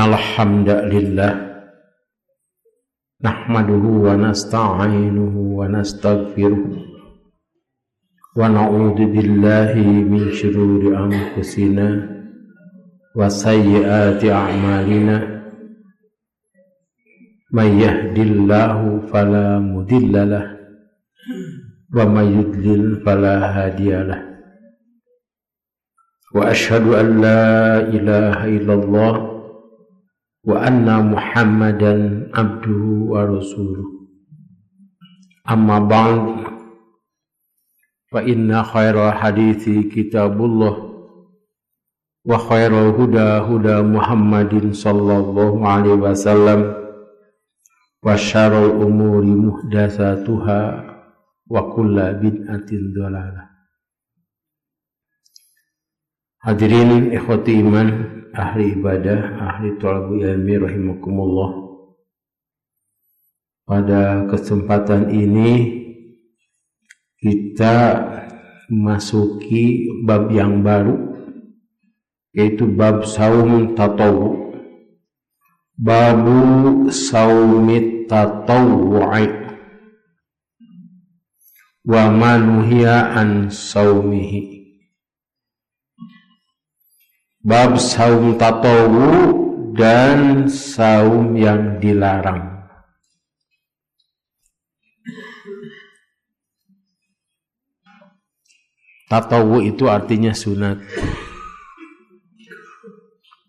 Innal hamdalillah nahmaduhu wa nasta'inuhu wa nastaghfiruh wa na'udzu billahi min syururi anfusina wa sayyiati a'malina may yahdihillahu fala mudhillalah wa may yudlil fala hadiyalah wa asyhadu an la ilaha illallah wa anna muhammadan abduhu wa rasuluh. Amma ba'd, fa inna khairal hadithi kitabullah wa khairal huda huda muhammadin sallallahu alaihi wasallam wa syarrul umuri muhdatsatuha wa kullu bid'atin dhalalah. Hadirin ikhwati iman, ahli ibadah, ahli thalabul ilmi rahimakumullah. Pada kesempatan ini kita masuki bab yang baru, yaitu bab saum tatawwu. Babu saumit tatawwu'i wa manuhiya an saumihi. Bab saum tatawwu dan saum yang dilarang. Tatawwu itu artinya sunat.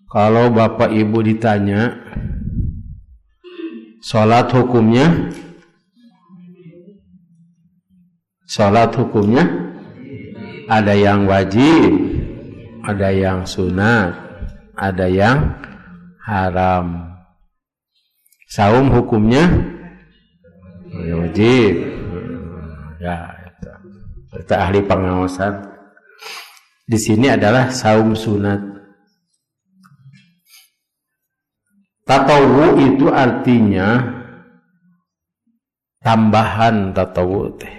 Kalau bapak ibu ditanya salat hukumnya, ada yang wajib, ada yang sunat, ada yang haram. Saum hukumnya wajib. Ya, itu ahli pengawasan. Di sini adalah saum sunat. Tatawwu itu artinya tambahan tatawwu teh.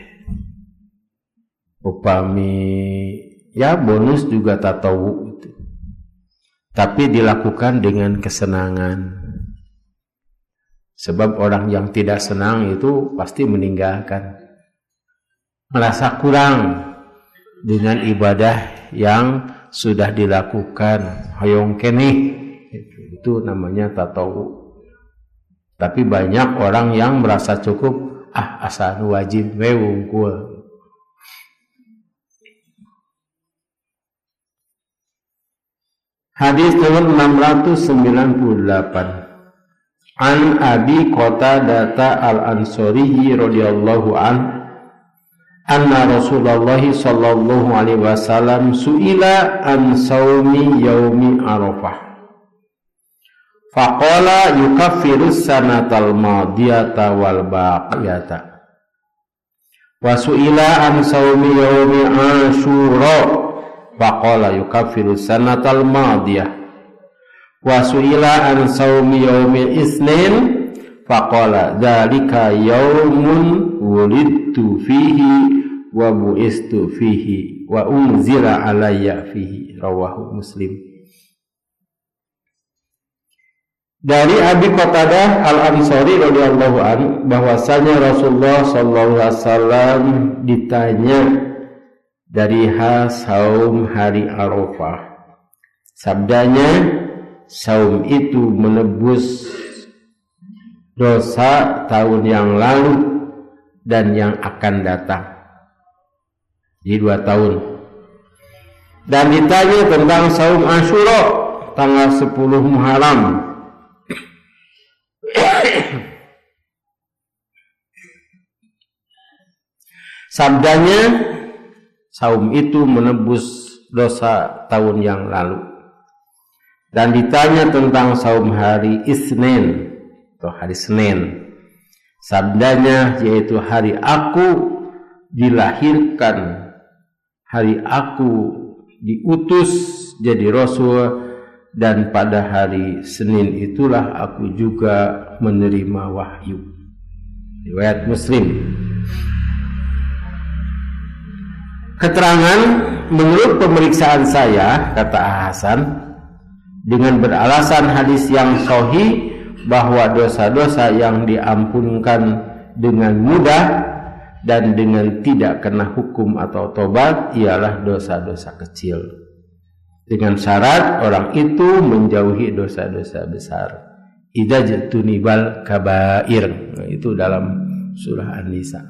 Upami ya bonus juga tatawwu itu. Tapi dilakukan dengan kesenangan. Sebab orang yang tidak senang itu pasti meninggalkan. Merasa kurang dengan ibadah yang sudah dilakukan. Hayong keneh. Itu namanya tatawwu. Tapi banyak orang yang merasa cukup, asal wajib we wungkul. Hadis nomor 698. An Abi Qatadah al-Ansari radhiyallahu anna Rasulullah sallallahu alaihi wasallam su'ila an saumi yaumi Arafah. Faqala yukaffiru sanatal madiyata wal baqiyata. Wa su'ila an saumi yaumi Asyura. Faqala yukaffiru sanatal madiyah. Wa su'ila an saumi yaumil isnin. Faqala dzalika yaumun wulidtu fihi wa bu'istu fihi wa unzila alayya fihi. Rawahu Muslim. Dari Abi Qatadah al-Ansari radhiyallahu anhu bahwasanya Rasulullah sallallahu alaihi wasallam ditanya dari saum hari Arafah. Sabdanya, saum itu menebus dosa tahun yang lalu dan yang akan datang. Di 2 tahun. Dan ditanya tentang saum Asyura tanggal 10 Muharram. Sabdanya, saum itu menebus dosa tahun yang lalu. Dan ditanya tentang saum hari Isnin atau hari Senin. Sabdanya yaitu hari aku dilahirkan, hari aku diutus jadi Rasul, dan pada hari Senin itulah aku juga menerima wahyu. Riwayat Muslim. Keterangan menurut pemeriksaan saya, kata Hasan, dengan beralasan hadis yang sahih bahwa dosa-dosa yang diampunkan dengan mudah dan dengan tidak kena hukum atau tobat ialah dosa-dosa kecil, dengan syarat orang itu menjauhi dosa-dosa besar. Idza jatunibal kabair, itu dalam surah An-Nisa.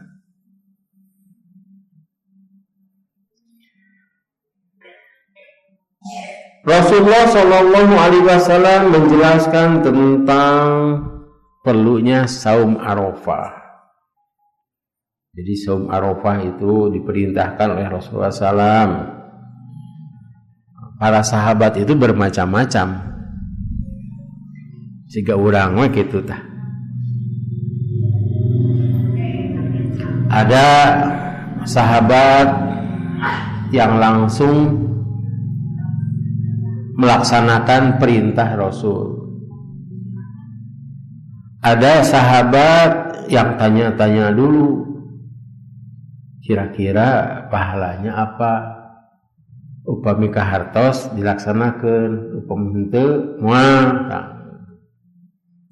Rasulullah Shallallahu Alaihi Wasallam menjelaskan tentang perlunya saum Arafah. Jadi saum Arafah itu diperintahkan oleh Rasulullah SAW. Para sahabat itu bermacam-macam. Jika urang mah kitu tah. Ada sahabat yang langsung melaksanakan perintah Rasul. Ada sahabat yang tanya-tanya dulu, kira-kira pahalanya apa? Upami kahartos dilaksanakan, upami henteu moal.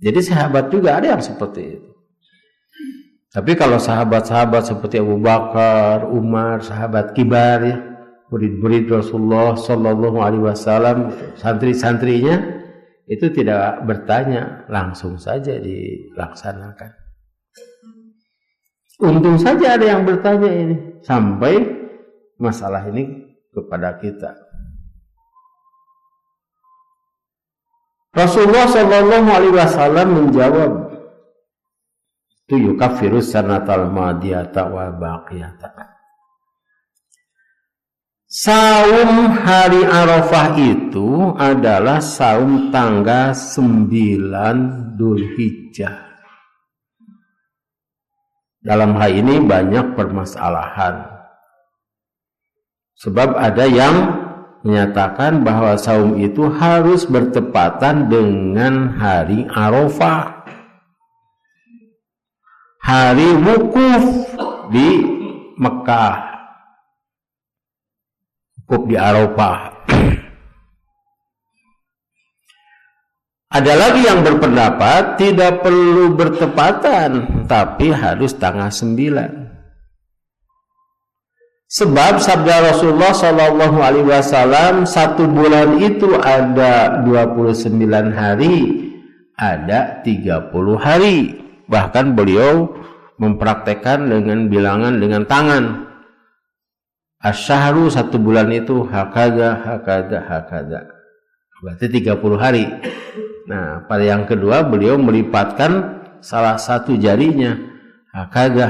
Jadi sahabat juga ada yang seperti itu. Tapi kalau sahabat-sahabat seperti Abu Bakar, Umar, sahabat kibar ya, murid-murid Rasulullah Sallallahu Alaihi Wasallam, santri-santrinya itu tidak bertanya, langsung saja dilaksanakan. Untung saja ada yang bertanya ini, sampai masalah ini kepada kita. Rasulullah Sallallahu Alaihi Wasallam menjawab, tu yukaffiru sanatal madiyata wa baqiyata. Saum hari Arafah itu adalah saum tanggal 9 Dzulhijjah. Dalam hal ini banyak permasalahan. Sebab ada yang menyatakan bahwa saum itu harus bertepatan dengan hari Arafah, hari wukuf di Mekah, wukuf di Arafah. Ada lagi yang berpendapat tidak perlu bertepatan, tapi harus tanggal 9. Sebab sabda Rasulullah Shallallahu Alaihi Wasallam, 1 bulan itu ada 29 hari, ada 30 hari. Bahkan beliau mempraktekkan dengan bilangan dengan tangan. Asyahru 1 bulan itu hakada. Berarti 30 hari. Nah, pada yang kedua beliau melipatkan salah satu jarinya. Hakada.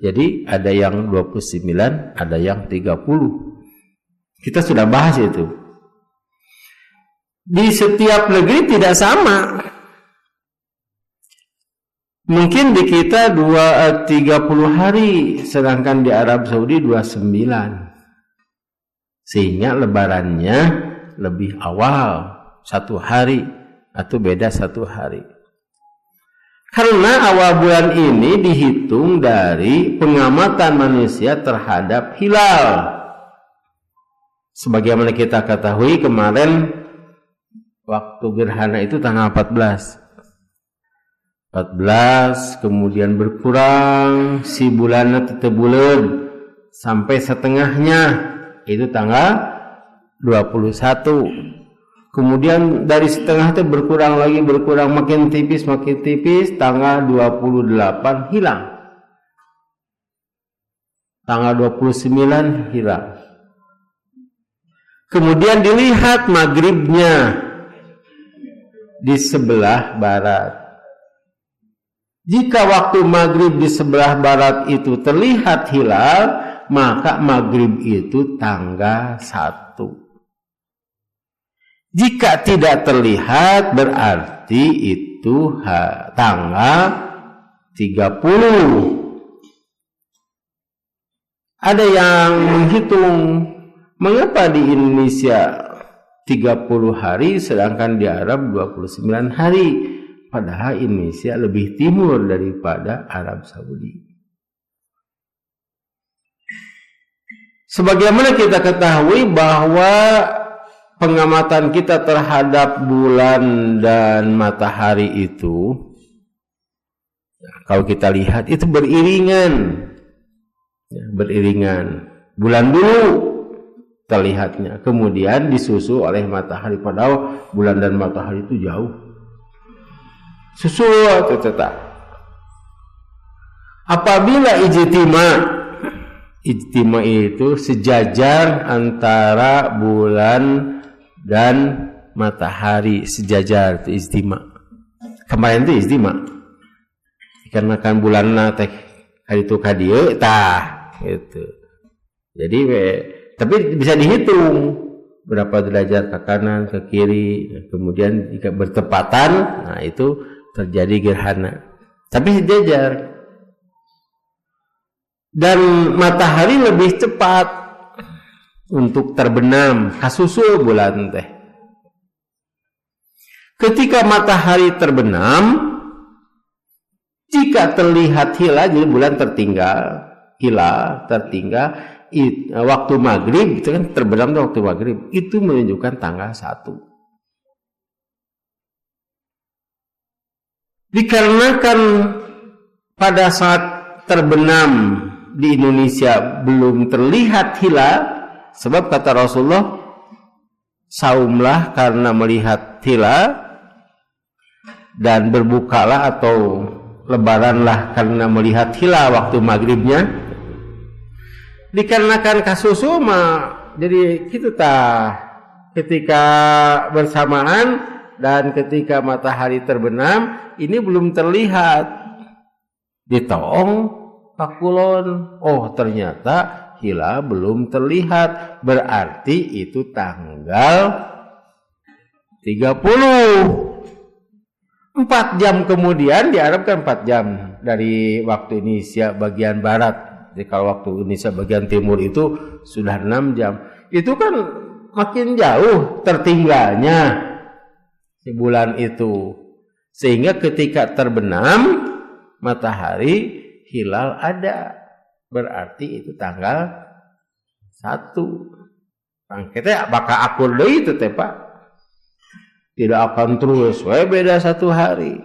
Jadi ada yang 29, ada yang 30. Kita sudah bahas itu. Di setiap negeri tidak sama. Mungkin di kita 30 hari, sedangkan di Arab Saudi 29. Sehingga lebarannya lebih awal, 1 hari, atau beda 1 hari. Karena awal bulan ini dihitung dari pengamatan manusia terhadap hilal. Sebagaimana kita ketahui kemarin, waktu gerhana itu tanggal 14, kemudian berkurang, si bulannya tetap bulan, sampai setengahnya, itu tanggal 21. Kemudian dari setengah itu berkurang lagi, makin tipis, tanggal 28 hilang. Tanggal 29 hilang. Kemudian dilihat maghribnya di sebelah barat. Jika waktu maghrib di sebelah barat itu terlihat hilal, maka maghrib itu tanggal 1. Jika tidak terlihat, berarti itu tanggal 30. Ada yang menghitung, mengapa di Indonesia 30 hari sedangkan di Arab 29 hari, padahal Indonesia lebih timur daripada Arab Saudi. Sebagaimana kita ketahui bahwa pengamatan kita terhadap bulan dan matahari itu, kalau kita lihat itu beriringan, bulan dulu terlihatnya, kemudian disusul oleh matahari, padahal bulan dan matahari itu jauh, susul tetap. Apabila ijtima itu sejajar antara bulan dan matahari, sejajar itu ijtima. Kemarin itu ijtima. Karena kan bulan teh hari itu kadieu tah gitu. Jadi tapi bisa dihitung berapa derajat ke kanan, ke kiri, kemudian jika bertepatan, nah itu terjadi gerhana. Tapi sejajar. Dan matahari lebih cepat untuk terbenam, kasusul bulan teh. Ketika matahari terbenam, jika terlihat hilal, jadi bulan tertinggal, waktu maghrib, itu kan terbenam waktu maghrib, itu menunjukkan tanggal 1. Dikarenakan pada saat terbenam di Indonesia belum terlihat hilal, sebab kata Rasulullah, saumlah karena melihat hilal, dan berbukalah atau lebaranlah karena melihat hilal waktu maghribnya. Dikarenakan kasusul jadi gitu tah, ketika bersamaan dan ketika matahari terbenam ini belum terlihat, ditong kakulon, oh ternyata hilal belum terlihat, berarti itu tanggal 30. 4 jam kemudian, diharapkan 4 jam dari waktu Indonesia bagian barat. Jadi kalau waktu Indonesia bagian timur itu sudah 6 jam. Itu kan makin jauh tertinggalnya si bulan itu. Sehingga ketika terbenam matahari, hilal ada, berarti itu tanggal 1. Kita bakal akur deui itu teh Pak. Tidak akan terus, beda 1 hari.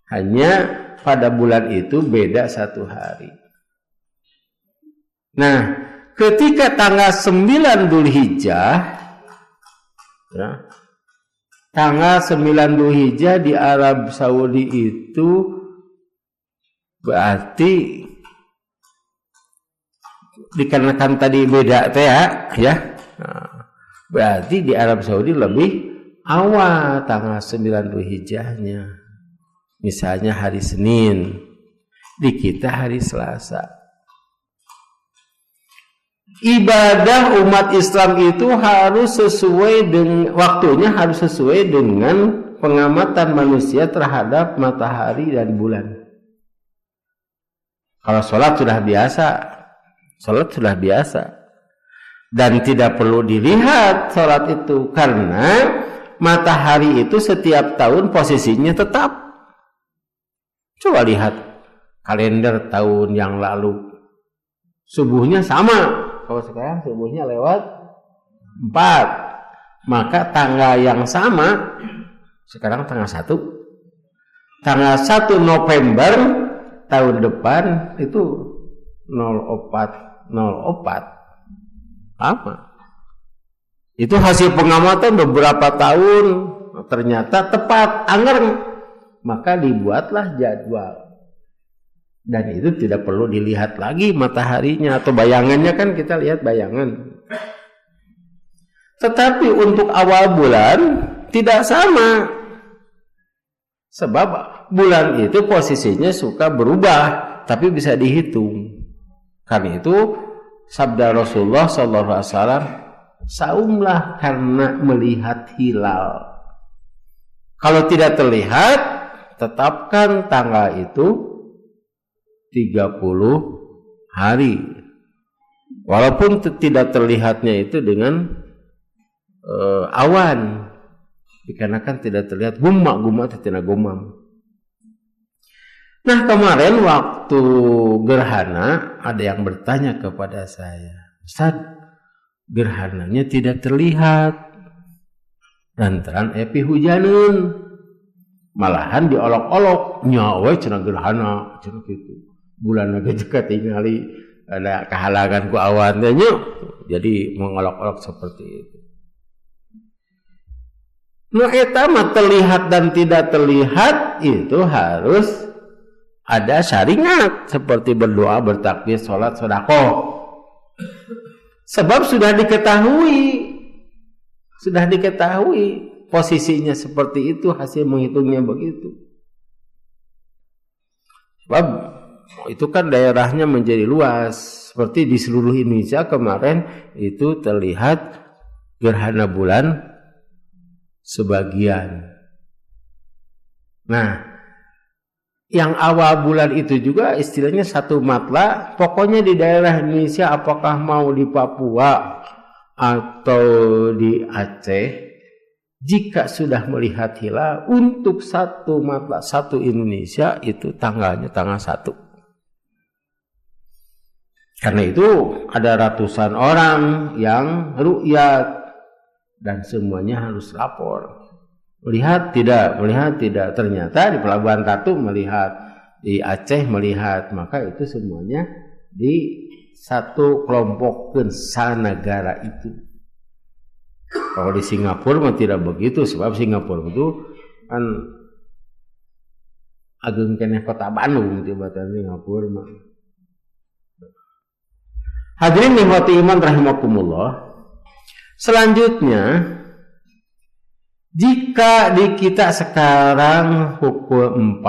Hanya pada bulan itu beda 1 hari. Nah, ketika tanggal 9 Dzulhijjah, ya, tanggal 9 Dzulhijjah di Arab Saudi itu berarti dikarenakan tadi beda teh ya. Nah, berarti di Arab Saudi lebih awal tanggal 9 Dzulhijjahnya. Misalnya hari Senin, di kita hari Selasa. Ibadah umat Islam itu harus sesuai dengan waktunya, harus sesuai dengan pengamatan manusia terhadap matahari dan bulan. Kalau sholat sudah biasa, dan tidak perlu dilihat sholat itu, karena matahari itu setiap tahun posisinya tetap. Coba lihat kalender tahun yang lalu, subuhnya sama. Kalau sekarang subuhnya lewat 4, maka tanggal yang sama sekarang tanggal 1. Tanggal 1 November tahun depan itu 04 apa? Itu hasil pengamatan beberapa tahun, ternyata tepat angger, maka dibuatlah jadwal. Dan itu tidak perlu dilihat lagi mataharinya atau bayangannya, kan kita lihat bayangan. Tetapi untuk awal bulan tidak sama. Sebab bulan itu posisinya suka berubah, tapi bisa dihitung. Karena itu sabda Rasulullah SAW, saumlah karena melihat hilal. Kalau tidak terlihat, tetapkan tanggal itu 30 hari. Walaupun tidak terlihatnya itu dengan awan, dikarenakan tidak terlihat guma tidak gumam. Nah, kemarin waktu gerhana ada yang bertanya kepada saya, Ustaz, gerhananya tidak terlihat. lantaran epi hujanun, malahan diolok-olok nyawa cenah gerhana cenah kitu. Bulan lagi juga tingali ada kehalangan ku awan teh nya, jadi mengolok-olok seperti itu. Nu eta mah terlihat dan tidak terlihat itu harus ada syariat seperti berdoa, bertakbir, salat, sedekah. Sebab sudah diketahui posisinya seperti itu, hasil menghitungnya begitu. Sebab itu kan daerahnya menjadi luas, seperti di seluruh Indonesia kemarin itu terlihat gerhana bulan sebagian. Nah, yang awal bulan itu juga istilahnya satu matla, pokoknya di daerah Indonesia apakah mau di Papua atau di Aceh, jika sudah melihat hilal untuk satu matla satu Indonesia itu tanggalnya tanggal 1. Karena itu ada ratusan orang yang ru'yat dan semuanya harus lapor. Melihat tidak, ternyata di Pelabuhan Ratu melihat, di Aceh melihat, maka itu semuanya di satu kelompok negara itu. Kalau di Singapura mah tidak begitu, sebab Singapura itu kan ageng keneh kota Bandung tibatan Singapura mah. Hadirin nikmati iman rahimakumullah. Selanjutnya, jika di kita sekarang pukul 4,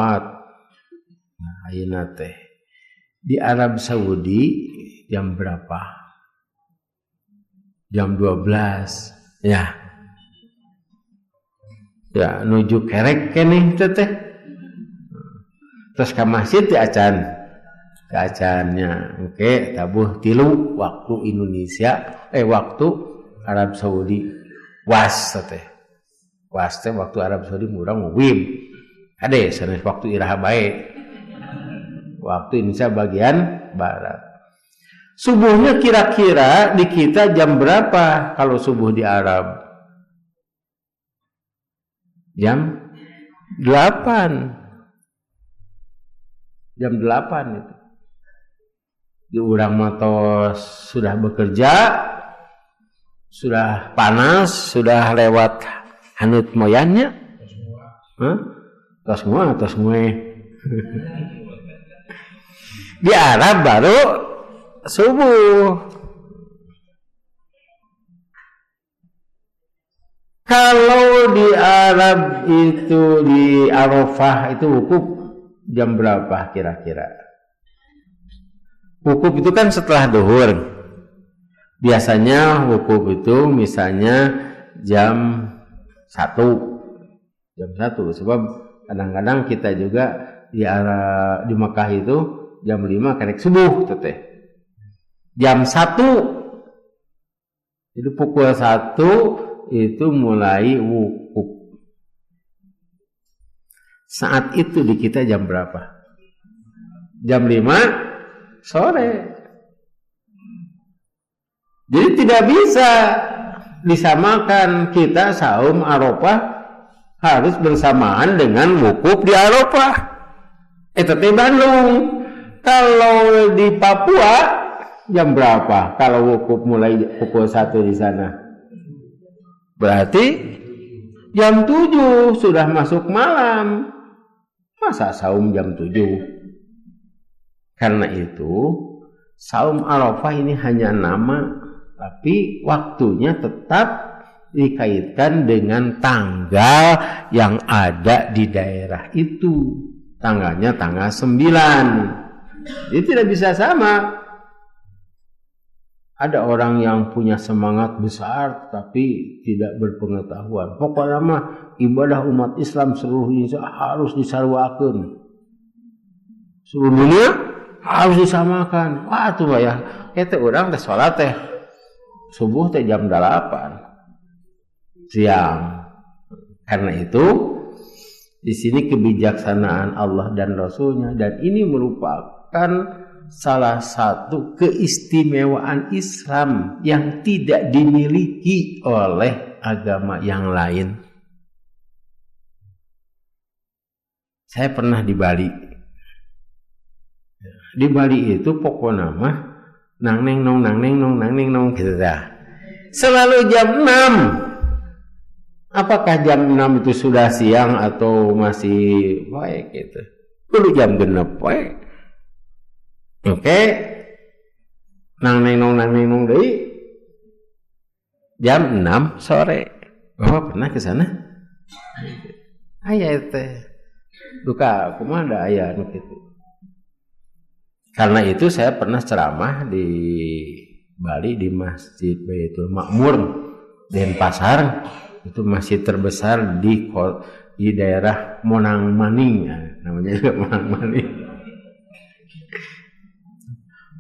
nah, ayeuna teh di Arab Saudi jam berapa? Jam 12. Ya. Ya, nuju kerek keneh teh. Terus ka masjid di acan. Ke acannya. Oke, tabuh 3 waktu Indonesia, waktu Arab Saudi. Was teh. Waste waktu Arab Saudi murang wib. Ade sanes waktu iraha bae. Waktu Indonesia bagian barat. Subuhnya kira-kira di kita jam berapa kalau subuh di Arab? Jam 8. Jam 8 itu. Di urang matos sudah bekerja, sudah panas, sudah lewat hanut moyannya, tos semua. Di Arab baru subuh. Kalau di Arab itu di Arafah itu wukuf jam berapa kira-kira? Wukuf itu kan setelah duhur. Biasanya wukuf itu misalnya jam 1. Jam 1 sebab kadang-kadang kita juga di Mekah itu jam 5 kerek subuh teh. Jam 1. Jadi pukul 1 itu mulai wukuf. Saat itu di kita jam berapa? Jam 5 sore. Jadi tidak bisa disamakan kita saum Arafah harus bersamaan dengan wukuf di Arafah. Itu di Bandung. Kalau di Papua jam berapa? Kalau wukuf mulai pukul 1 di sana. Berarti jam 7 sudah masuk malam. Masa saum jam 7? Karena itu saum Arafah ini hanya nama, tapi waktunya tetap dikaitkan dengan tanggal yang ada di daerah itu. Tanggalnya tanggal 9. Jadi tidak bisa sama. Ada orang yang punya semangat besar tapi tidak berpengetahuan. Pokoknya mah ibadah umat Islam seluruh Indonesia harus disarwakeun. Seluruh dunia harus disamakan. Wah tuh ya, kita orang teh sholat teh subuh teh jam 8 siang. Karena itu di sini kebijaksanaan Allah dan Rasulnya, dan ini merupakan salah satu keistimewaan Islam yang tidak dimiliki oleh agama yang lain. Saya pernah di Bali. Di Bali itu pokoknya mah nang neng nong gitu dah. Selalu jam 6. Apakah jam 6 itu sudah siang atau masih baik gitu? Kudu jam 6 baik. Oke. Nang neng nong deui jam 6 sore. Bapak pernah ke sana? Aya teh. Duka kumaha da aya anu kitu. Karena itu saya pernah ceramah di Bali di Masjid Baitul Makmur Denpasar. Itu masjid terbesar di daerah Monang Maning, namanya juga Monang Maning.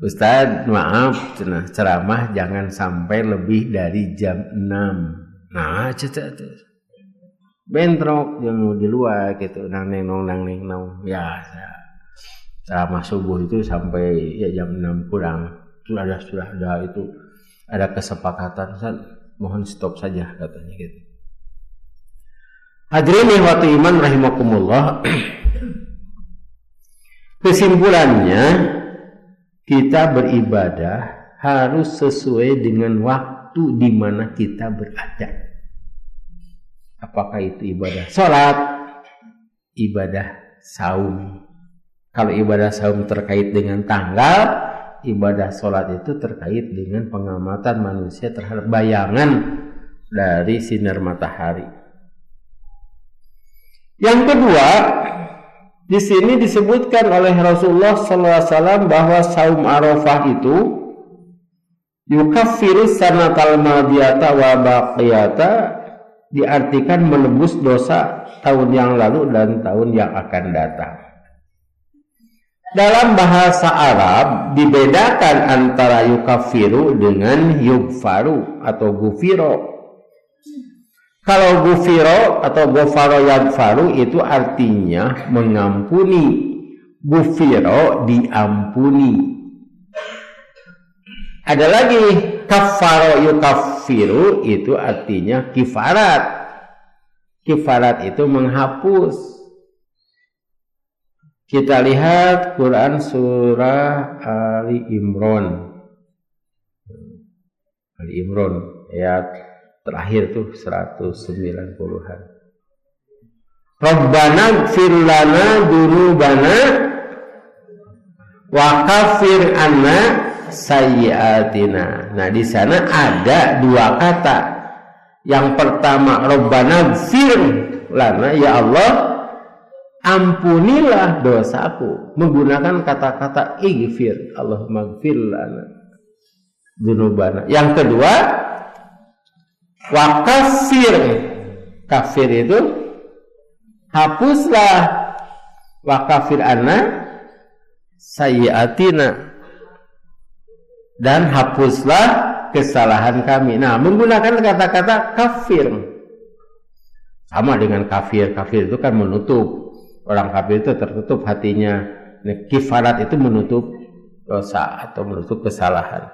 Ustaz, maaf, ceramah jangan sampai lebih dari jam 6. Nah, bentrok yang di luar gitu, nang neng nong. Ya, ceramah subuh itu sampai ya jam 6 kurang. Sudah ada itu, ada kesepakatan. Ustaz, mohon stop saja katanya gitu. Hadirin ikhwati iman rahimakumullah. Kesimpulannya, kita beribadah harus sesuai dengan waktu di mana kita berada. Apakah itu ibadah salat, ibadah saum. Kalau ibadah saum terkait dengan tanggal, ibadah salat itu terkait dengan pengamatan manusia terhadap bayangan dari sinar matahari. Yang kedua, di sini disebutkan oleh Rasulullah SAW bahwa saum Arafah itu yukaffiru sanatal madiyata wa baqiyata, diartikan menebus dosa tahun yang lalu dan tahun yang akan datang. Dalam bahasa Arab dibedakan antara yukaffiru dengan yugfaru atau gufiro. Kalau gufiro atau gofaro yagfaru itu artinya mengampuni. Gufiro diampuni. Ada lagi kafaro yukaffiru itu artinya kifarat. Kifarat itu menghapus. Kita lihat Quran surah Ali Imran. Ali Imran ayat terakhir tuh 190-an. Rabbana ighfir lana dzunubana wa kaffir anna sayyi'atina. Nah, di sana ada dua kata. Yang pertama, Rabbana ighfir lana, ya Allah, ampunilah dosaku. Menggunakan kata-kata ighfir, Allahumma ighfir lana dzunubana. Yang kedua, wa kafir. Kafir itu hapuslah. Wa kafir anna sayyiatina, dan hapuslah kesalahan kami. Nah, menggunakan kata-kata kafir sama dengan kafir. Kafir itu kan menutup. Orang kafir itu tertutup hatinya. Kifarat itu menutup dosa atau menutup kesalahan.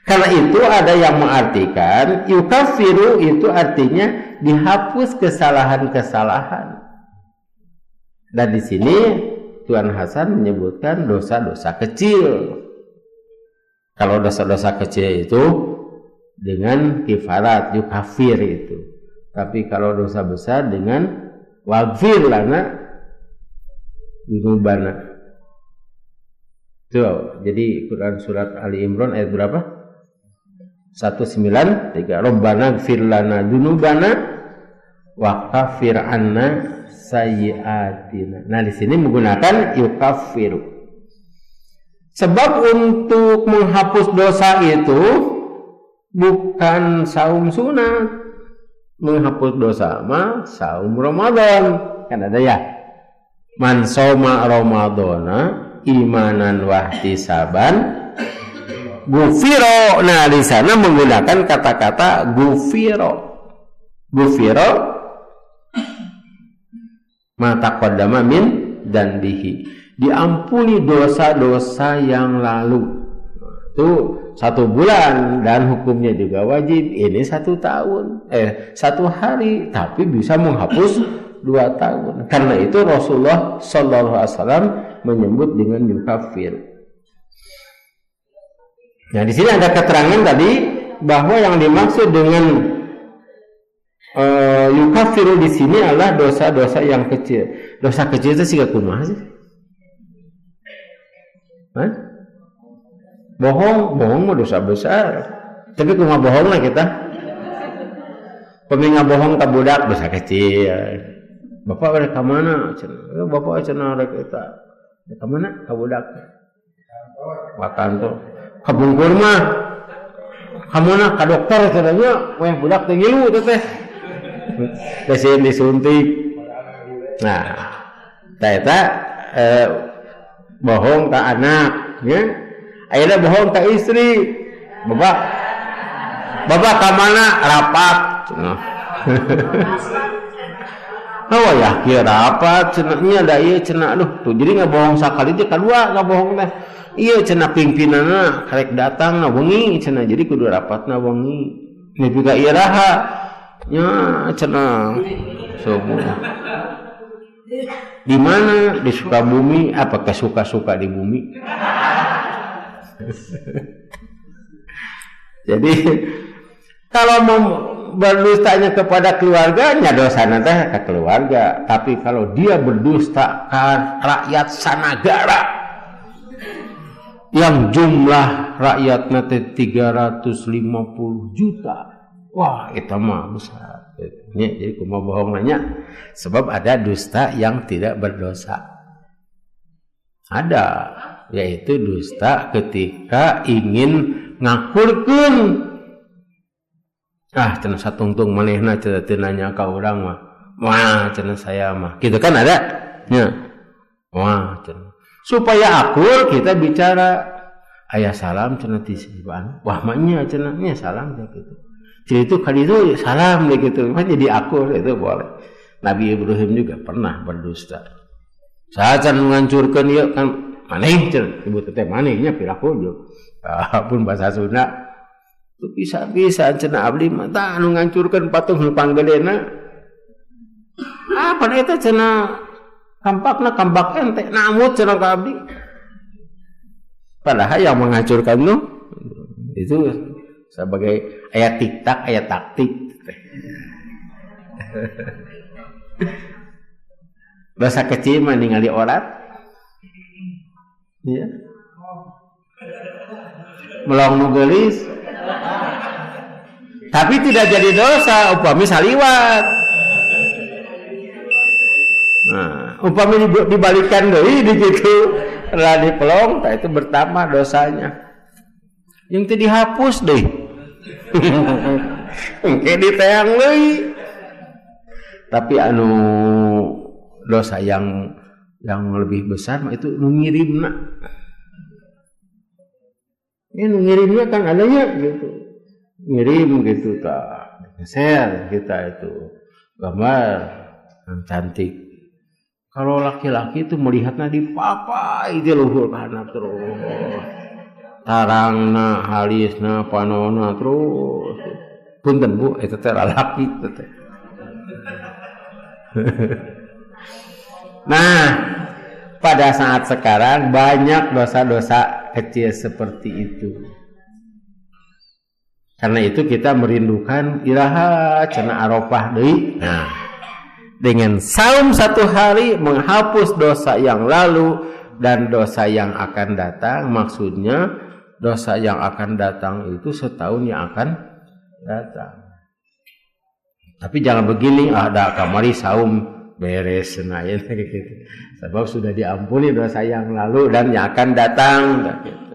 Karena itu ada yang mengartikan yukaffiru itu artinya dihapus kesalahan-kesalahan. Dan di sini Tuan Hasan menyebutkan dosa-dosa kecil. Kalau dosa-dosa kecil itu dengan kifarat yukaffir itu. Tapi kalau dosa besar dengan waghfir lana dzunubana. Tuh, jadi Quran surat Ali Imran ayat berapa? 193. Rabbana ighfir lana dzunubana wa kaffir anna sayyi'atina. Nah, di sini menggunakan yukaffiru. Sebab untuk menghapus dosa itu bukan saum sunat. Menghapus dosa mah saum Ramadan. Kan ada ya. Man soma Ramadana imanan wahtisaban gufiro. Nah, di sana menggunakan kata-kata gufiro. Gufiro mata qaddama min dan bihi, diampuni dosa-dosa yang lalu. Itu 1 bulan dan hukumnya juga wajib. Ini 1 tahun, 1 hari, tapi bisa menghapus 2 tahun. Karena itu Rasulullah sallallahu alaihi wasallam menyebut dengan yukafir. Nah, di sini ada keterangan tadi bahwa yang dimaksud dengan yukafiru di sini adalah dosa-dosa yang kecil. Dosa kecil itu sih kumaha sih? Hah? Bohong mah dosa besar. Tapi kumaha bohong lah kita. Peminga bohong ka budak dosa kecil. Bapak balik ka mana? Bapak cenah rek eta. Ka mana? Ka budak. Ka kantor. Ka bungkur mah. Ka mana? Ka dokter cenahnya. Weh budak teh ngilu teh. Desin disuntik. Nah, eta bohong ka anak, ya. Ayeuna bohong ka istri. Bapak ka mana? Rapat. Cenah. Oh ya, kieu rapat cenah nya da ieu cenah aduh tuh jadi ngabohong sakali teh kadua ngabohong teh. Ieu cenah pimpinanna karek datang na wengi cenah jadi kudu rapatna wengi. Nepi ka ieu raha nya cenah semua. Di mana? Di Sukabumi. Apakah suka-suka di bumi? Jadi kalau mau berdustanya kepada keluarganya dosana teh ke keluarga, tapi kalau dia berdusta ke rakyat sanagara yang jumlah rakyatnya teh 350 juta, wah itu mah besar. Jadi kumaha bohong nanya, sebab ada dusta yang tidak berdosa. Ada, yaitu dusta ketika ingin ngakurkeun. Cenah satungtung manehna cenah teu nanya ka urang mah. Wah, cenah saya mah. Gitu kan ada? Nya. Wah, cenah. Supaya akur kita bicara aya salam cenah ti sibaan. Wah, mah nya cenah nya salam gitu. Jadi itu kali itu salam gitu. Kan jadi akur itu boleh. Nabi Ibrahim juga pernah berdusta. Saat ngancurkeun ieu kan maneh cenah ibu teh manehnya piraku jo. Pun bahasa Sunda tu bisa cenah abdi mah tah anu ngancurkeun patung nu panggelena. Pada eta cenah kampakna kambak ente namut cenah ka abdi. Padahal yang menghancurkan tu itu sebagai ayat tiktak, ayat taktik. Dosa kecil mah ningali orat. Iya. Melong nu geulis. Tapi tidak jadi dosa upami saliwat. Nah, upami dibalikan deui di kitu lah dipelong, tah itu bertambah dosanya. Yang teh dihapus deh. Engke diteang deui. Tapi anu dosa yang lebih besar mah itu nu ngirimna. Ini nu ngirimnya kan adanya gitu. Ngirim gitu tah. Share kita itu gambar yang cantik. Kalau laki-laki itu melihatnya di papai di luhur kana terus. Tarangna, halisna, panona terus. Punten Bu, eta teh lalaki teh. Nah, pada saat sekarang banyak dosa-dosa kecil seperti itu. Karena itu kita merindukan iraha cenah Arafah deui. Nah, dengan saum 1 hari menghapus dosa yang lalu dan dosa yang akan datang. Maksudnya dosa yang akan datang itu setahun yang akan datang. Tapi jangan begini, ada kamari saum beres senayan gitu. Sebab sudah diampuni dosa yang lalu dan yang akan datang. Gitu.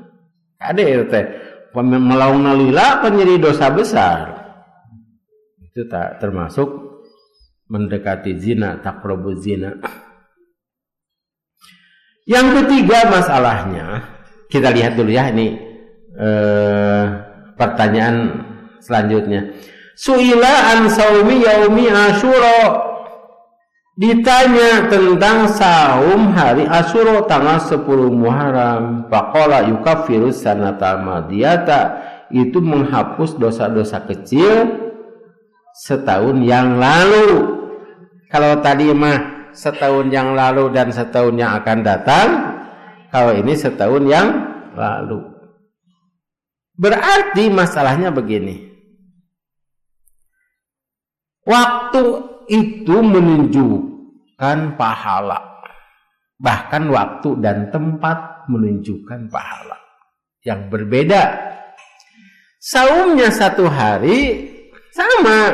Ada itu teh melaungna lila menjadi dosa besar. Itu tak termasuk mendekati zina, taqrabuz zina. Yang ketiga masalahnya, kita lihat dulu ya ini pertanyaan selanjutnya. Su'ila an saumi yaumi Asyura. Ditanya tentang saum hari Asyura tanggal 10 Muharram. Faqala yukaffirus sanata madiyata, itu menghapus dosa-dosa kecil setahun yang lalu. Kalau tadi mah setahun yang lalu dan setahun yang akan datang, kalau ini setahun yang lalu. Berarti masalahnya begini. Waktu itu menunjukkan pahala. Bahkan waktu dan tempat menunjukkan pahala yang berbeda. Saumnya 1 hari sama,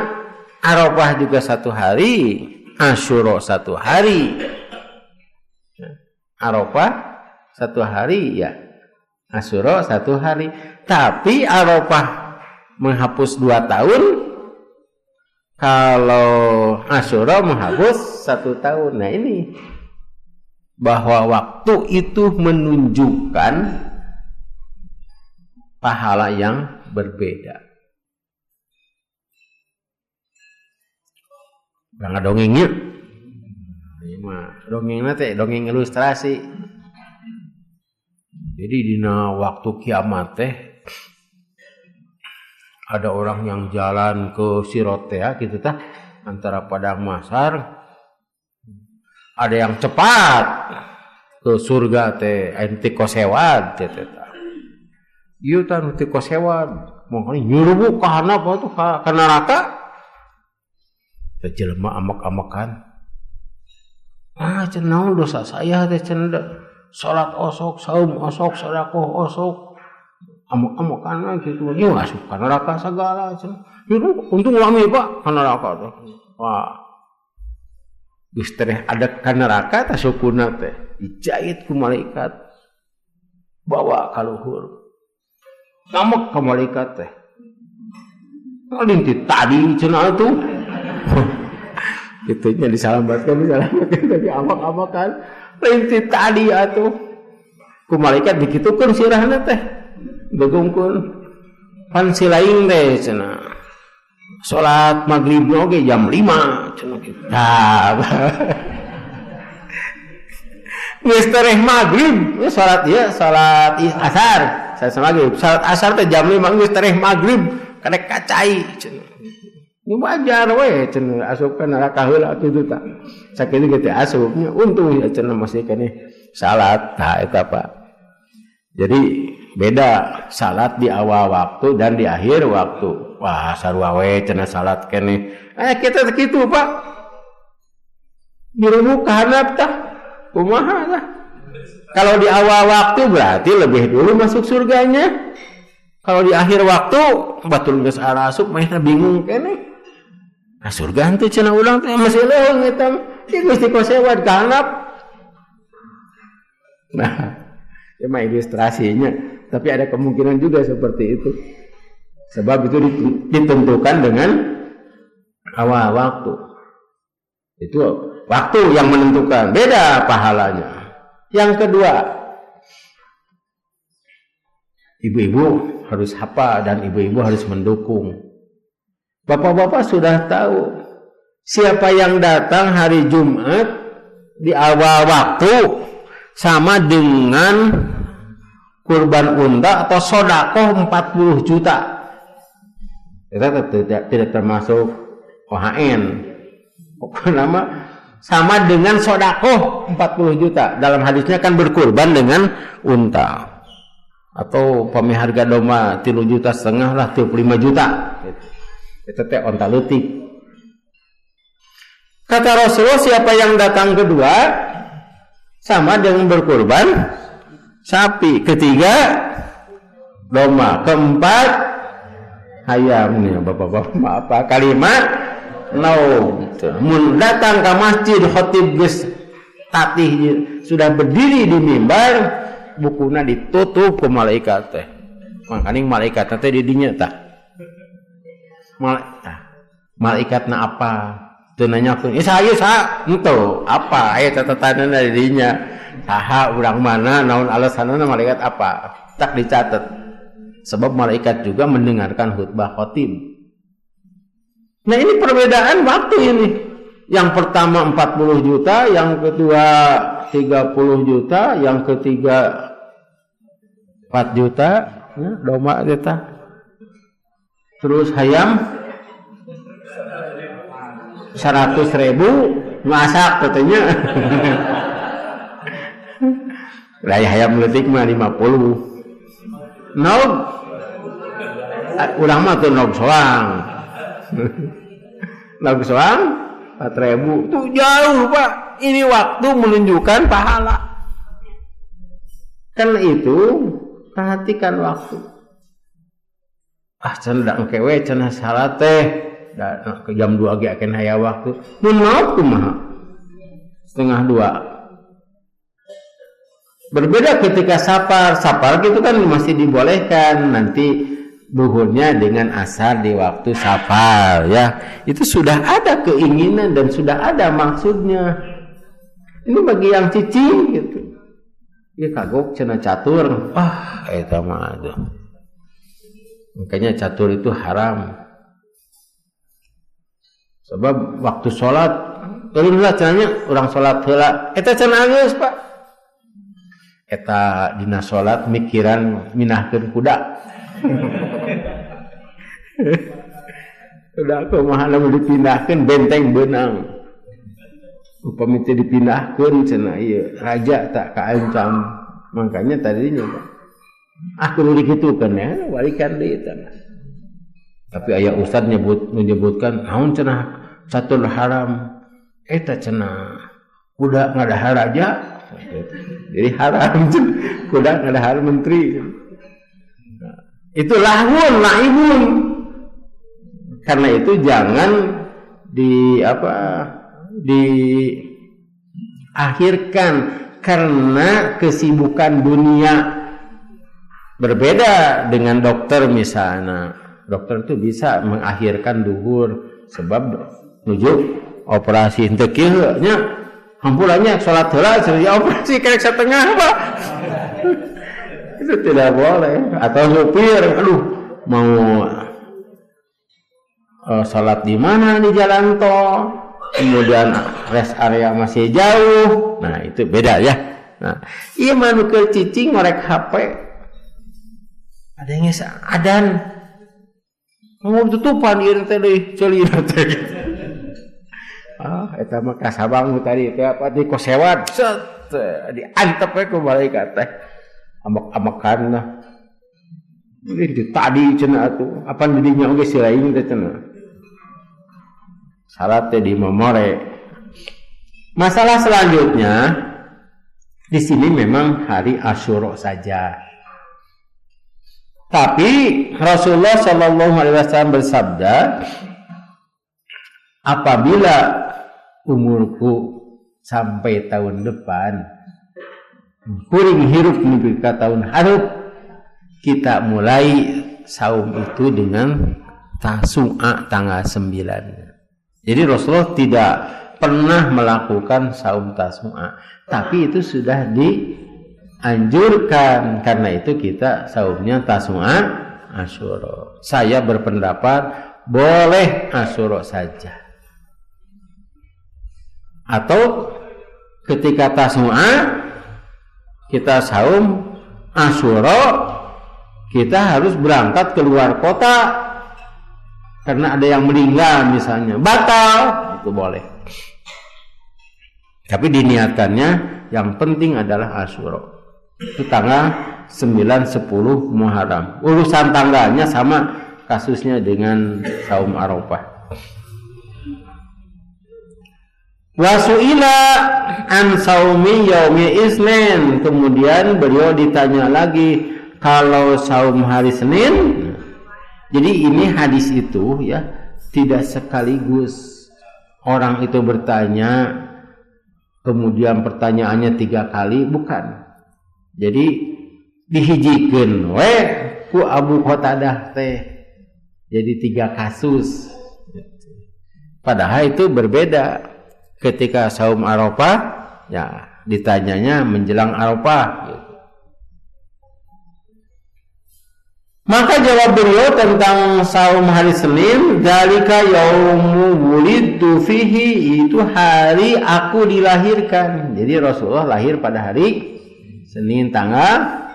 Arafah juga 1 hari, Asyura 1 hari. Arafah 1 hari ya, Asyura 1 hari. Tapi Arafah menghapus 2 tahun, kalau Asyura menghapus 1 tahun. Nah ini bahwa waktu itu menunjukkan pahala yang berbeda. Jangan dongengnya. Dongengnya teh dongeng ilustrasi. Jadi dina waktu kiamat teh ada orang yang jalan ke Sirotea gitu tah, antara padang mahsyar. Ada yang cepat ke surga teh, enti kosewad teh tah. Ieu tah nu teh kosewad, mangkali nyuruh ka apa tuh ka neraka. Teh jelema amak-amakan. Cenah naon dosa saya teh cenah salat osok, saum osok, sedekah osok. Amak-amakan gitu. Ieu asup ka neraka sagala cenah. Untung lami Pak ka neraka teh. Wah. Geus teh ada ka neraka tah sukuna teh dijahit ku malaikat bawa ka luhur. Ngamek ka malaikat teh. Ngalintih tadi cenah atuh. Itunya disalamatkan tadi amak-amakan. Lintih tadi atuh. Ku malaikat dikitukeun sirahna teh. Degungkeun pan silaing teh cenah. Salat maghrib oge jam 5 cenah kitu. Geus tereh maghrib, salat ieu salat asar, salat maghrib. Salat asar teh jam 5 geus tereh maghrib, kadek kacai cenah. Ini wajar we cenah asup ka neraka heula kitu tah. Sakitu ge teh asupnya untung ya cenah masih keneh salat tah eta Pak. Jadi beda salat di awal waktu dan di akhir waktu. Wah, sarua we cenah salat keneh. Kita kitu Pak. Dirumu ka handap tah. Kumaha tah? Kalau di awal waktu berarti lebih dulu masuk surganya. Kalau di akhir waktu batul geus arasup mah bingung keneh. Nah surga henteu cenah ulang teh masih leuweung eta. Di Gusti kosewad ka handap. Nah, cuma ilustrasinya, tapi ada kemungkinan juga seperti itu. Sebab itu ditentukan dengan awal waktu. Itu waktu yang menentukan, beda pahalanya. Yang kedua, ibu-ibu harus hafal dan ibu-ibu harus mendukung. Bapak-bapak sudah tahu siapa yang datang hari Jumat di awal waktu sama dengan kurban unta atau sedekah 40 juta. Itu tidak termasuk OHN. Pokoknya nama sama dengan sedekah 40 juta. Dalam hadisnya kan berkurban dengan unta. Atau pemiharga domba 3,5 juta lah, 35 juta. Itu teh onta leutik. Kata Rasulullah, siapa yang datang kedua sama dengan berkurban sapi, ketiga domba, keempat ayam. Nih bapak-bapak apa kalimat mun datang ke masjid khotib geus tatih sudah berdiri di mimbar, bukuna ditutup ke malaikat teh. Makanya malaikat teh di dinya tah. Malaikatna apa? Teu nanyakeun, "Saya henteu apa aya catatanna di dinya?" Saha urang mana naon alasanna malaikat apa? Tak dicatat. Sebab malaikat juga mendengarkan khutbah khatib. Nah, ini perbedaan waktu ini. Yang pertama 40 juta, yang kedua 30 juta, yang ketiga 4 juta, ya, domba kita. Terus hayam 100.000, masak katanya. Raya hayam leutik mah 50. Nog urang mah teu nog soang. Nog soang 4.000 tuh jauh Pak. Ini waktu menunjukkan pahala. Karena itu perhatikan waktu. Cenah kewe cenah salat teh ke jam 2 ge akeun aya waktu. Mun maot kumaha? 1:30. Berbeda ketika sapar gitu kan masih dibolehkan, nanti duhurnya dengan asar di waktu sapar ya. Itu sudah ada keinginan dan sudah ada maksudnya. Ini bagi yang cicing gitu. Ya kagok cenah catur. Eta mah aduh. Makanya catur itu haram. Sebab waktu sholat turun lah cenanya urang sholat heula. Eta cenah geus Pak. Eta dina sholat mikiran minahkeun kuda. Kuda kumaha lamun dipindahkeun benteng beunang. Upami teu dipindahkeun cenah ieu raja tak kaancam. Makanya tadinya kudu dikitukeun ya, balikan deui cenah. Tapi aya ustad menyebutkan naon cenah catur haram. Eta cenah kuda ngadahar raja. Jadi haram kuda ngadahar menteri. Itu lahun, laibun. Karena itu jangan diakhirkan karena kesibukan dunia. Berbeda dengan dokter misalnya. Dokter itu bisa mengakhirkan duhur sebab nuju operasi henteu kieu nya. Hampurannya sholat heula ya operasi kerek setengah Pak. Itu tidak boleh. Atau supir mau sholat di mana di jalan tol, kemudian rest area masih jauh. Nah itu beda ya. Nah iya manu ke cicing ngorek HP ada yang adan mau tutupan ieu teh deui ceulina teh. Eta mah kasabang tadi teh apa di kosewat set diantep we ku malaikat teh amak-amakan lah. Ini tadi cenah atuh apa didinya oge silaing teh cenah. Salat teh di memore. Masalah selanjutnya di sini memang hari Asyura saja. Tapi Rasulullah Shallallahu Alaihi Wasallam bersabda, apabila umurku sampai tahun depan kuring hirup nepi ka tahun hareup, kita mulai saum itu dengan Tasu'a tanggal 9. Jadi Rasulullah tidak pernah melakukan saum Tasu'a, tapi itu sudah dianjurkan. Karena itu kita saumnya Tasu'a Asyura. Saya berpendapat boleh Asyura saja. Atau ketika Tasu'a kita saum Asyura, kita harus berangkat keluar kota karena ada yang meninggal misalnya, batal, itu boleh. Tapi diniatkannya yang penting adalah Asyura. Itu tanggal 9, 10 Muharram. Urusan tanggalnya sama kasusnya dengan saum Arafah. Wasu'ila an saumi yaumi isnin. Kemudian beliau ditanya lagi kalau saum hari Senin. Jadi ini hadis itu ya tidak sekaligus orang itu bertanya kemudian pertanyaannya 3 kali, bukan. Jadi dihijikeun we ku Abu Qatadah teh. Jadi 3 kasus. Padahal itu berbeda. Ketika saum Arafah, ya ditanyanya menjelang Arafah. Maka jawab beliau tentang saum hari Senin, dzalika yaumu wulidtu fihi, itu hari aku dilahirkan. Jadi Rasulullah lahir pada hari Senin tanggal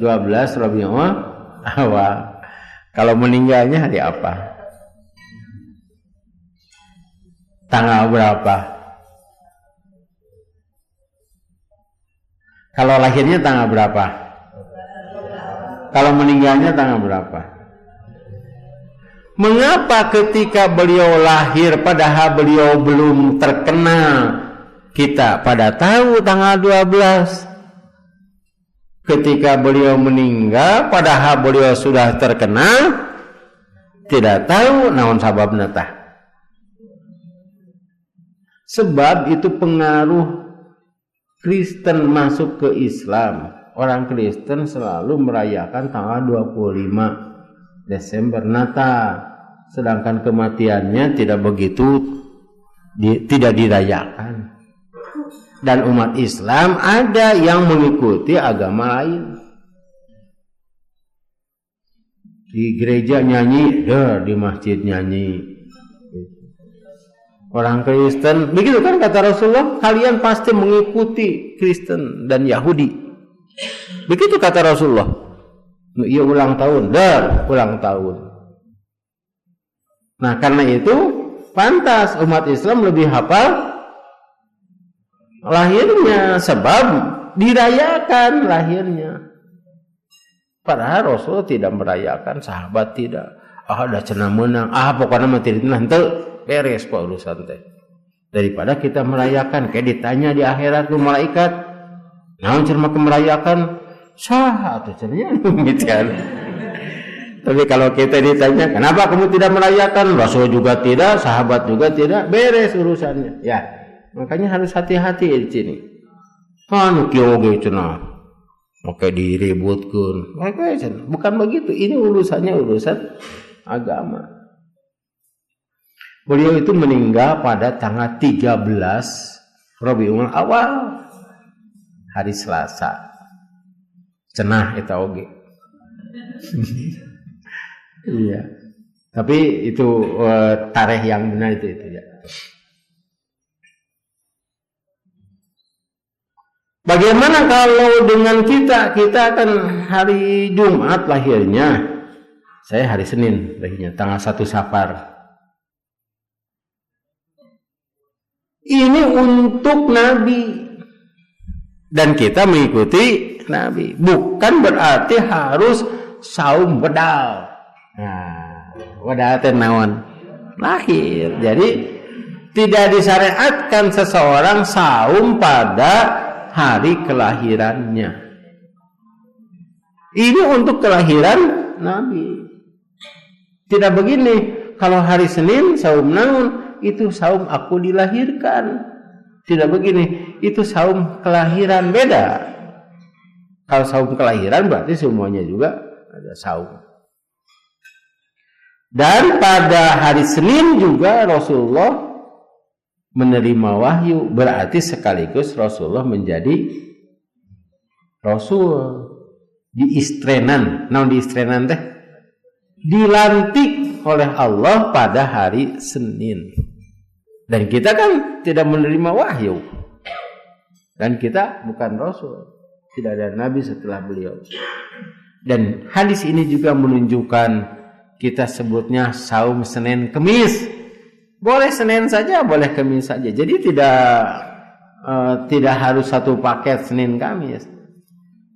12 Rabiul Awal. Kalau meninggalnya hari apa? Tanggal berapa? Kalau lahirnya tanggal berapa? Kalau meninggalnya tanggal berapa? Mengapa ketika beliau lahir padahal beliau belum terkenal, kita pada tahu tanggal 12? Ketika beliau meninggal padahal beliau sudah terkenal, tidak tahu naon sababna tah. Sebab itu pengaruh Kristen masuk ke Islam. Orang Kristen selalu merayakan tanggal 25 Desember Natal. Sedangkan kematiannya tidak begitu, tidak dirayakan. Dan umat Islam ada yang mengikuti agama lain. Di gereja nyanyi, di masjid nyanyi. Orang Kristen, begitu kan kata Rasulullah, kalian pasti mengikuti Kristen dan Yahudi. Begitu kata Rasulullah. Iya ulang tahun, ulang tahun. Nah karena itu pantas umat Islam lebih hafal lahirnya, sebab dirayakan lahirnya. Padahal Rasulullah tidak merayakan, sahabat tidak. Ada cenah menang, pokoknya mati nanti beres pak urusan teh. Daripada kita merayakan, kayak ditanya di akhirat tuh malaikat, naon cenah merayakan, sah atau cenahnya demikian. Tapi kalau kita ditanya, kenapa kamu tidak merayakan? Rasul juga tidak, sahabat juga tidak, beres urusannya. Ya, makanya harus hati-hati di sini. Anu kioge cenah, oke diributkan, bukan begitu. Ini urusannya urusan agama. Beliau itu meninggal pada tanggal 13 Rabiul Awal, hari Selasa. Cenah eta oge. Iya. Tapi itu tarikh yang benar itu ya. Bagaimana kalau dengan kita akan hari Jumat lahirnya. Saya hari Senin lahirnya, tanggal 1 Safar. Ini untuk Nabi. Dan kita mengikuti Nabi. Bukan berarti harus saum bedal. Nah, bedal teh naon? Lahir. Jadi tidak disyariatkan seseorang saum pada hari kelahirannya. Ini untuk kelahiran Nabi. Tidak begini, kalau hari Senin saum naon? Itu saum aku dilahirkan. Tidak begini, itu saum kelahiran, beda. Kalau saum kelahiran berarti semuanya juga ada saum. Dan pada hari Senin juga Rasulullah menerima wahyu, berarti sekaligus Rasulullah menjadi Rasul. Di istrenan, naon di istrenan teh? Dilantik oleh Allah pada hari Senin. Dan kita kan tidak menerima wahyu. Dan kita bukan Rasul. Tidak ada Nabi setelah beliau. Dan hadis ini juga menunjukkan, kita sebutnya saum Senin Kemis. Boleh Senin saja, boleh Kemis saja. Jadi tidak harus satu paket Senin Kamis.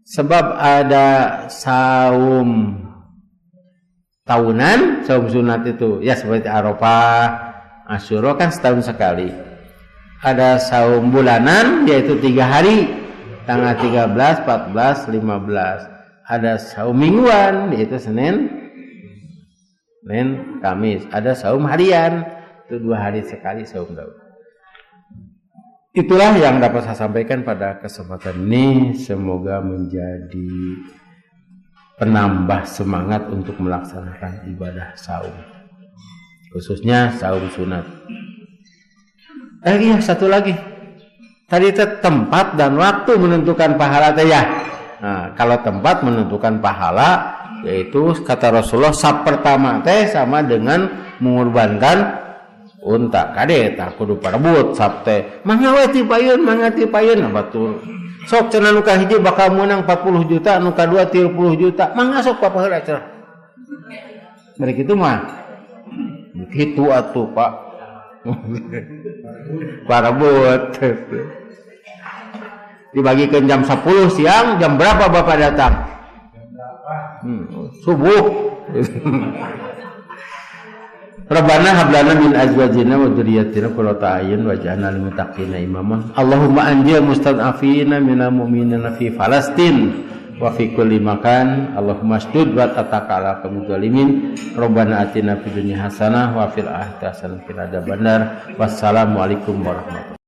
Sebab ada saum tahunan, saum sunat itu ya seperti Arafah, Asyura kan setahun sekali. Ada saum bulanan yaitu 3 hari, tanggal 13, 14, 15. Ada saum mingguan yaitu Senin, Kamis. Ada saum harian, itu 2 hari sekali saum daud. Itulah yang dapat saya sampaikan pada kesempatan ini. Semoga menjadi penambah semangat untuk melaksanakan ibadah saum, khususnya saum sunat. Iya, satu lagi. Tadi itu tempat dan waktu menentukan pahala teh ya. Nah, kalau tempat menentukan pahala, yaitu kata Rasulullah, sab pertama teh sama dengan mengorbankan unta. Kade tak kudu parebut sab teh. Mangga we ti payeun, nah batur. Sok cenah nu ka hiji bakal menang 40 juta, nu kadua 30 juta. Mangga sok papaheula cenah. Bari kitu mah. Begitu atuh, Pak. Parebut. Dibagikan jam 10 siang, jam berapa Bapak datang? Subuh. Rabbana hablana min azwajina wa dzurriyyatina qurrata a'yun waj'alna lil muttaqina imama. Allahumma anjil mustad'afina minal mu'minina fi Falastin wa fi kulli makan. Allahumma ashdud wa tataka ala qaumil zalimin. Rabbana atina fid dunya hasanah wa fil akhirati hasanah wa qina adzabannar. Wassalamualaikum warahmatullahi wabarakatuh.